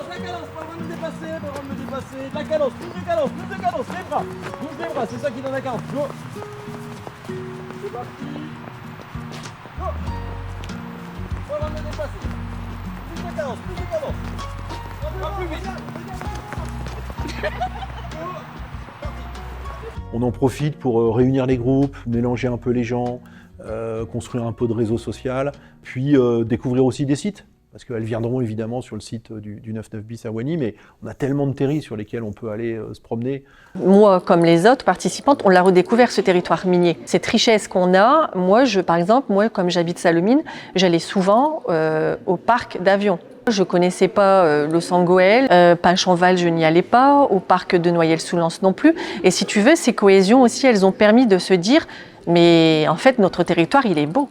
pas loin de me dépasser, pas loin de me dépasser. De la cadence, plus de cadence, bouge les bras, c'est ça qui donne la cadence. Go. C'est parti. Go. Pas loin de me dépasser. Plus de cadence, pas plus vite. On en profite pour réunir les groupes, mélanger un peu les gens, construire un peu de réseau social, puis découvrir aussi des sites. Parce qu'elles viendront évidemment sur le site du 99 bis à Wany, mais on a tellement de terris sur lesquels on peut aller se promener. Moi, comme les autres participantes, on l'a redécouvert ce territoire minier. Cette richesse qu'on a, par exemple, comme j'habite Salomine, j'allais souvent au parc d'Avion. Je ne connaissais pas le Sangoël, Pinchanval, je n'y allais pas, au parc de Noyelles-sous-Lens non plus. Et si tu veux, ces cohésions aussi, elles ont permis de se dire, mais en fait, notre territoire, il est beau.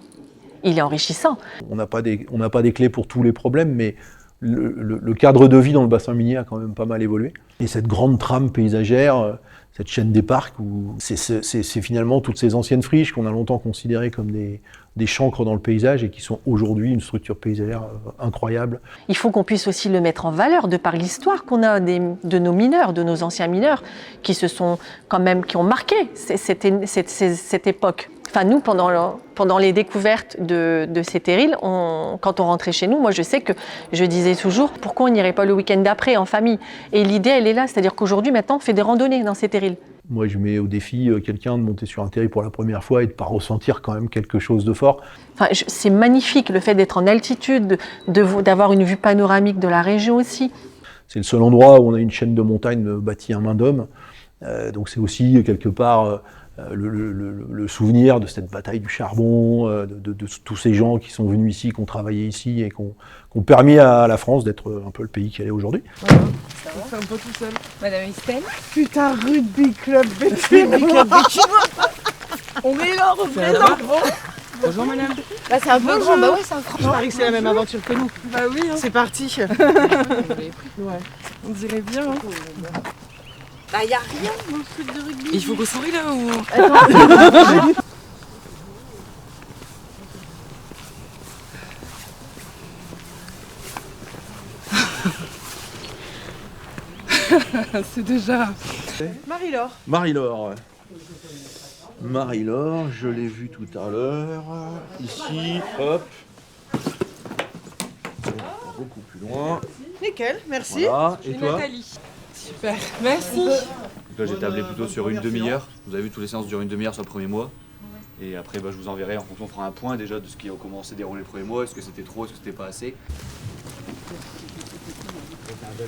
Il est enrichissant. On n'a pas des clés pour tous les problèmes, mais le cadre de vie dans le bassin minier a quand même pas mal évolué. Et cette grande trame paysagère, cette chaîne des parcs, c'est finalement toutes ces anciennes friches qu'on a longtemps considérées comme des chancres dans le paysage et qui sont aujourd'hui une structure paysagère incroyable. Il faut qu'on puisse aussi le mettre en valeur de par l'histoire qu'on a de nos mineurs, de nos anciens mineurs, qui ont marqué cette époque. Enfin, nous, pendant les découvertes de ces terrils, quand on rentrait chez nous, moi je sais que je disais toujours pourquoi on n'irait pas le week-end d'après en famille. Et l'idée, elle est là, c'est-à-dire qu'aujourd'hui, maintenant, on fait des randonnées dans ces terrils. Moi, je mets au défi quelqu'un de monter sur un terril pour la première fois et de ne pas ressentir quand même quelque chose de fort. Enfin, c'est magnifique le fait d'être en altitude, d'avoir une vue panoramique de la région aussi. C'est le seul endroit où on a une chaîne de montagnes bâtie à main d'homme. Donc c'est aussi quelque part le souvenir de cette bataille du charbon, de tous ces gens qui sont venus ici, qui ont travaillé ici et qui ont permis à la France d'être un peu le pays qu'elle est aujourd'hui. Voilà, on fait un peu tout seul. Madame Estelle. Putain, rugby club on est là, on est là. Bonjour madame. Bah c'est un peu grand, bah ouais c'est un grand. Je parie que c'est la même aventure que nous. Bah oui. Hein. C'est parti. Ouais. On dirait bien. Hein. Bah y a rien dans le truc de rugby. Il faut qu'on sourie là ou... C'est déjà... Marie-Laure. Marie-Laure, je l'ai vue tout à l'heure. Ici, hop. Beaucoup plus loin. Nickel, merci. Voilà. Et toi? Super, merci. Donc là j'ai tablé plutôt sur une demi-heure. Vous avez vu, toutes les séances durent une demi-heure sur le premier mois. Et après je vous enverrai, en fonction, on fera un point déjà de comment s'est déroulé le premier mois. Est-ce que c'était trop, est-ce que c'était pas assez? Là,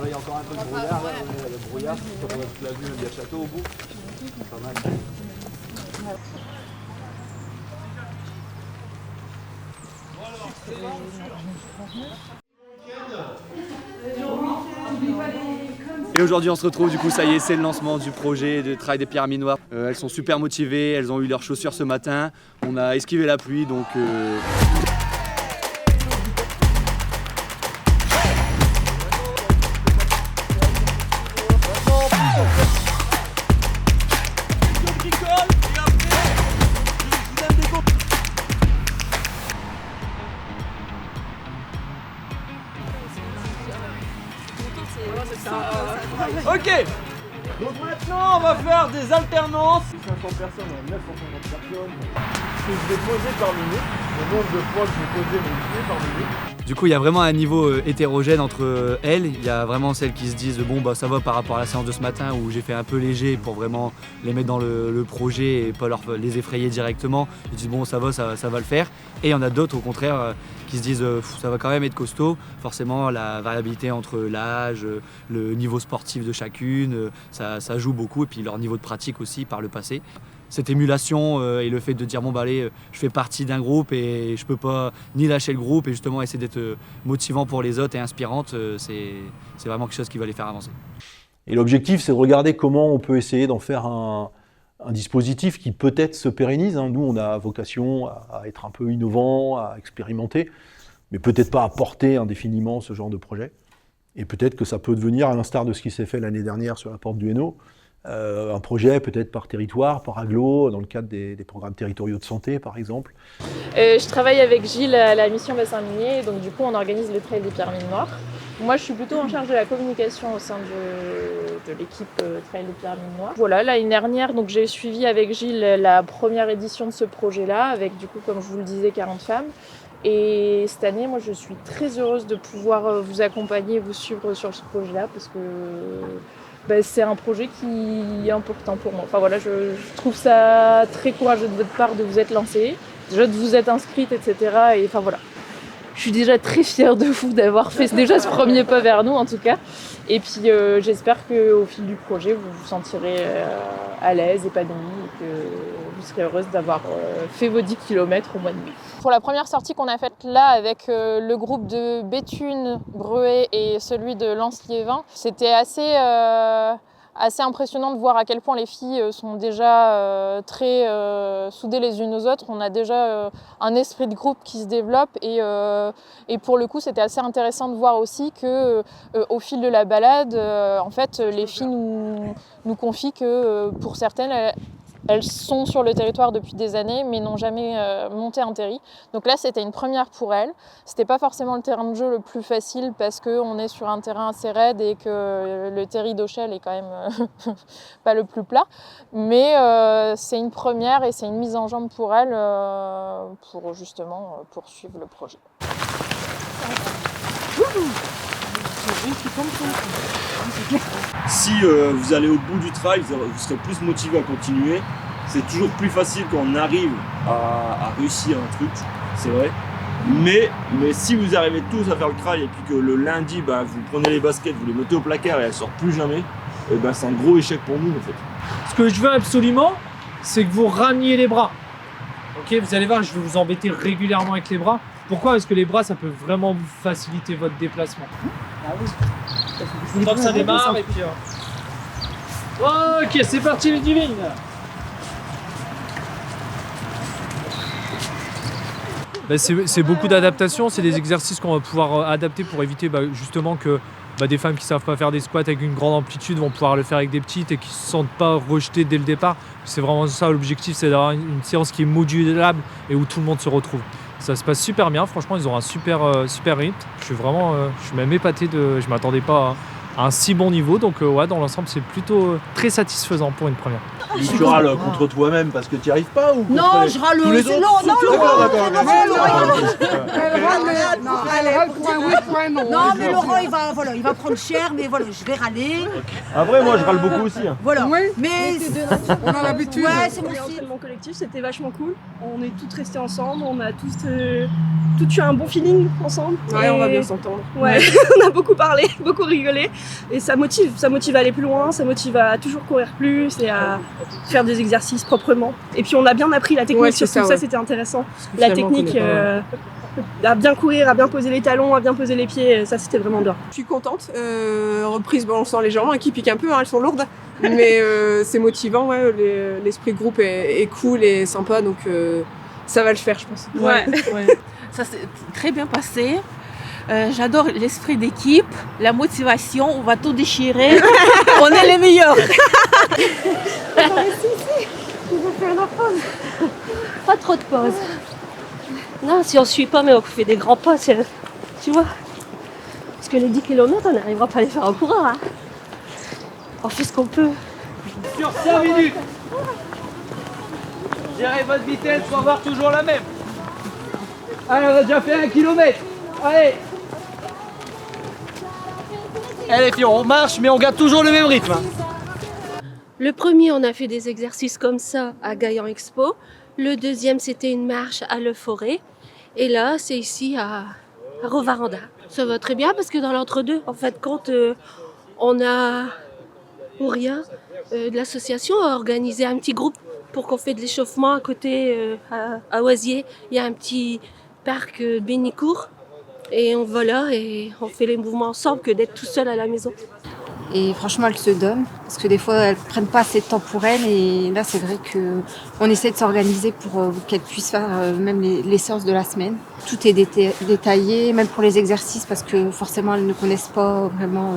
il y a encore un peu de brouillard, le brouillard, comme on a toute la vue, il y a le château au bout. C'est pas mal. Et aujourd'hui on se retrouve, du coup ça y est, c'est le lancement du projet de travail des pierres minoires. Elles sont super motivées, elles ont eu leurs chaussures ce matin. On a esquivé la pluie donc... Ok. Donc maintenant on va faire des alternances. 500 personnes, 950 personnes. Ce que je vais poser par minute, le nombre de fois que je vais poser mes pieds par minute. Du coup il y a vraiment un niveau hétérogène entre elles. Il y a vraiment celles qui se disent bon bah ça va par rapport à la séance de ce matin où j'ai fait un peu léger pour vraiment les mettre dans le projet et pas les effrayer directement. Ils disent bon ça va le faire. Et il y en a d'autres au contraire qui se disent ça va quand même être costaud. Forcément la variabilité entre l'âge, le niveau sportif de chacune, ça joue beaucoup et puis leur niveau de pratique aussi par le passé. Cette émulation et le fait de dire bon bah allez je fais partie d'un groupe et je peux pas ni lâcher le groupe et justement essayer d'être motivant pour les autres et inspirante, c'est vraiment quelque chose qui va les faire avancer. Et l'objectif c'est de regarder comment on peut essayer d'en faire un dispositif qui peut-être se pérennise. Nous on a vocation à être un peu innovant, à expérimenter, mais peut-être pas à porter indéfiniment ce genre de projet. Et peut-être que ça peut devenir, à l'instar de ce qui s'est fait l'année dernière sur la porte du Hainaut, Un projet peut-être par territoire, par agglo, dans le cadre des programmes territoriaux de santé par exemple. Je travaille avec Gilles à la mission Bassin Minier, donc du coup on organise le trail des Pyramides Noires. Moi je suis plutôt en charge de la communication au sein de l'équipe Trail des Pyramides Noires. Voilà, l'année dernière donc j'ai suivi avec Gilles la première édition de ce projet-là, avec du coup comme je vous le disais 40 femmes. Et cette année, moi je suis très heureuse de pouvoir vous accompagner, vous suivre sur ce projet-là, parce que c'est un projet qui est important pour moi. Enfin voilà, je trouve ça très courageux de votre part de vous être lancé, déjà de vous être inscrite, etc. Et enfin voilà, je suis déjà très fière de vous d'avoir fait déjà ce premier pas vers nous en tout cas. Et puis j'espère qu'au fil du projet, vous vous sentirez à l'aise, épanoui, et que vous serez heureuse d'avoir fait vos 10 km au mois de mai. Pour la première sortie qu'on a faite là avec le groupe de Béthune, Breuet et celui de Lens-Liévin, c'était assez impressionnant de voir à quel point les filles sont déjà très soudées les unes aux autres. On a déjà un esprit de groupe qui se développe et pour le coup c'était assez intéressant de voir aussi que au fil de la balade, en fait les filles nous confient que pour certaines elles sont sur le territoire depuis des années, mais n'ont jamais monté un terri. Donc là, c'était une première pour elles. C'était pas forcément le terrain de jeu le plus facile parce qu'on est sur un terrain assez raide et que le terri d'Auchel est quand même pas le plus plat. Mais c'est une première et c'est une mise en jambe pour elles pour justement poursuivre le projet. Si vous allez au bout du trail, vous serez plus motivé à continuer. C'est toujours plus facile quand on arrive à réussir un truc, c'est vrai. Mais si vous arrivez tous à faire le trail et puis que le lundi, vous prenez les baskets, vous les mettez au placard et elles sortent plus jamais, c'est un gros échec pour nous en fait. Ce que je veux absolument, c'est que vous ramiez les bras. Ok, vous allez voir, je vais vous embêter régulièrement avec les bras. Pourquoi ? Parce que les bras, ça peut vraiment vous faciliter votre déplacement. Ah oui. Donc ça démarre et puis... Ok, c'est parti les divines. C'est beaucoup d'adaptation, c'est des exercices qu'on va pouvoir adapter pour éviter justement que des femmes qui ne savent pas faire des squats avec une grande amplitude vont pouvoir le faire avec des petites et qui ne se sentent pas rejetées dès le départ. C'est vraiment ça l'objectif, c'est d'avoir une séance qui est modulable et où tout le monde se retrouve. Ça se passe super bien, franchement ils ont un super rythme. Je suis même épaté, je ne m'attendais pas à un si bon niveau, donc dans l'ensemble c'est plutôt très satisfaisant pour une première. Tu râles contre toi-même parce que tu n'y arrives pas ou Non, je râle. Tous les autres Non, mais Laurent, il va prendre cher, mais voilà, je vais râler. Après, moi, je râle beaucoup aussi. Voilà. Oui, mais on a l'habitude. Ouais, c'est mon style. Mon collectif, c'était vachement cool. On est toutes restées ensemble, on a tous eu un bon feeling ensemble. Ouais, on va bien s'entendre. Ouais, on a beaucoup parlé, beaucoup rigolé. Et ça motive à aller plus loin, ça motive à toujours courir plus et à faire des exercices proprement. Et puis on a bien appris la technique, surtout ça c'était intéressant. La technique, à bien courir, à bien poser les talons, à bien poser les pieds, ça c'était vraiment bien. Je suis contente. Reprise balançant légèrement, qui pique un peu, elles sont lourdes. Mais c'est motivant, l'esprit de groupe est cool et sympa, donc ça va le faire, je pense. Ouais. Ça s'est très bien passé. J'adore l'esprit d'équipe, la motivation, on va tout déchirer. On est les meilleurs. Pas trop de pause. Non, si on ne suit pas, mais on fait des grands pas, tu vois. Parce que les 10 km, on n'arrivera pas à les faire en courant. Hein. On fait ce qu'on peut. Sur 5 minutes, gérez votre vitesse pour avoir toujours la même. Allez, on a déjà fait 1 km. Allez. Allez, puis on marche, mais on garde toujours le même rythme. Le premier, on a fait des exercices comme ça à Gaillan Expo. Le deuxième, c'était une marche à Le Forêt. Et là, c'est ici à Rovaranda. Ça va très bien parce que dans l'entre-deux, en fait, quand on a, pour rien, de l'association a organisé un petit groupe pour qu'on fait de l'échauffement à côté, à Oisier. Il y a un petit parc Bénicourt. Et on va là et on fait les mouvements ensemble que d'être tout seul à la maison. Et franchement, elles se donnent, parce que des fois, elles ne prennent pas assez de temps pour elles. Et là, c'est vrai qu'on essaie de s'organiser pour qu'elles puissent faire même les séances de la semaine. Tout est détaillé, même pour les exercices, parce que forcément, elles ne connaissent pas vraiment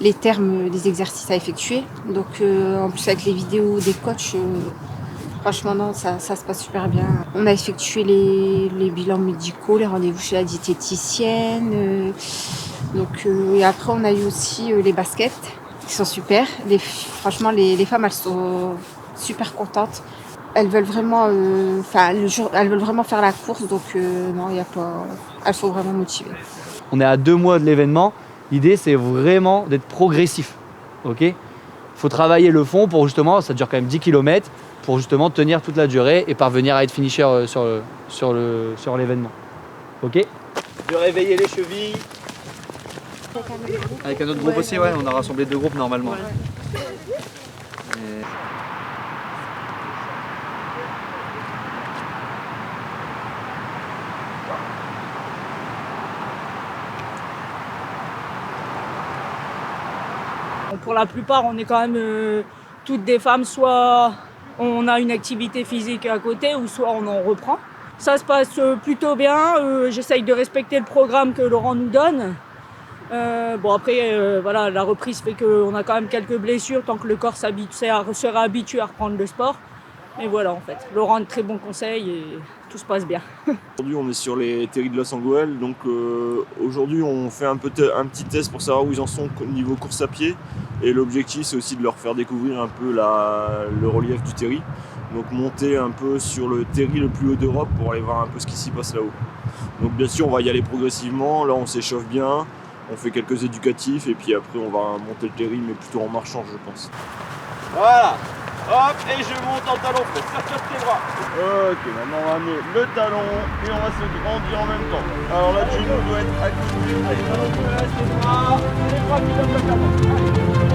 les termes des exercices à effectuer. Donc en plus avec les vidéos des coachs, franchement non, ça se passe super bien. On a effectué les bilans médicaux, les rendez-vous chez la diététicienne. Et après on a eu aussi les baskets qui sont super. Franchement les femmes elles sont super contentes. Elles veulent vraiment, elles veulent vraiment faire la course, donc non, il y a pas, elles sont vraiment motivées. On est à 2 mois de l'événement. L'idée, c'est vraiment d'être progressif. Ok ? Faut travailler le fond pour justement, ça dure quand même 10 km, pour justement tenir toute la durée et parvenir à être finisher sur l'événement. Ok ? De réveiller les chevilles. Avec un autre groupe aussi, ouais, on a rassemblé 2 groupes normalement. Ouais. Pour la plupart, on est quand même toutes des femmes, soit on a une activité physique à côté, ou soit on en reprend. Ça se passe plutôt bien, j'essaye de respecter le programme que Laurent nous donne. Voilà, la reprise fait qu'on a quand même quelques blessures tant que le corps sera habitué à reprendre le sport. Mais voilà, en fait, Laurent a de très bons conseils et tout se passe bien. Aujourd'hui, on est sur les terris de Los Angeles, donc aujourd'hui, on fait un petit test pour savoir où ils en sont au niveau course à pied. Et l'objectif, c'est aussi de leur faire découvrir un peu le relief du terri. Donc monter un peu sur le terri le plus haut d'Europe pour aller voir un peu ce qui s'y passe là-haut. Donc bien sûr, on va y aller progressivement. Là, on s'échauffe bien, on fait quelques éducatifs et puis après, on va monter le terri, mais plutôt en marchant, je pense. Voilà. Hop, et je monte en talon, serre tes bras. Ok, maintenant on va amener le talon et on va se grandir en même temps. Alors là, le genou doit être activé. Allez, talon, les bras qui lèvent la carte.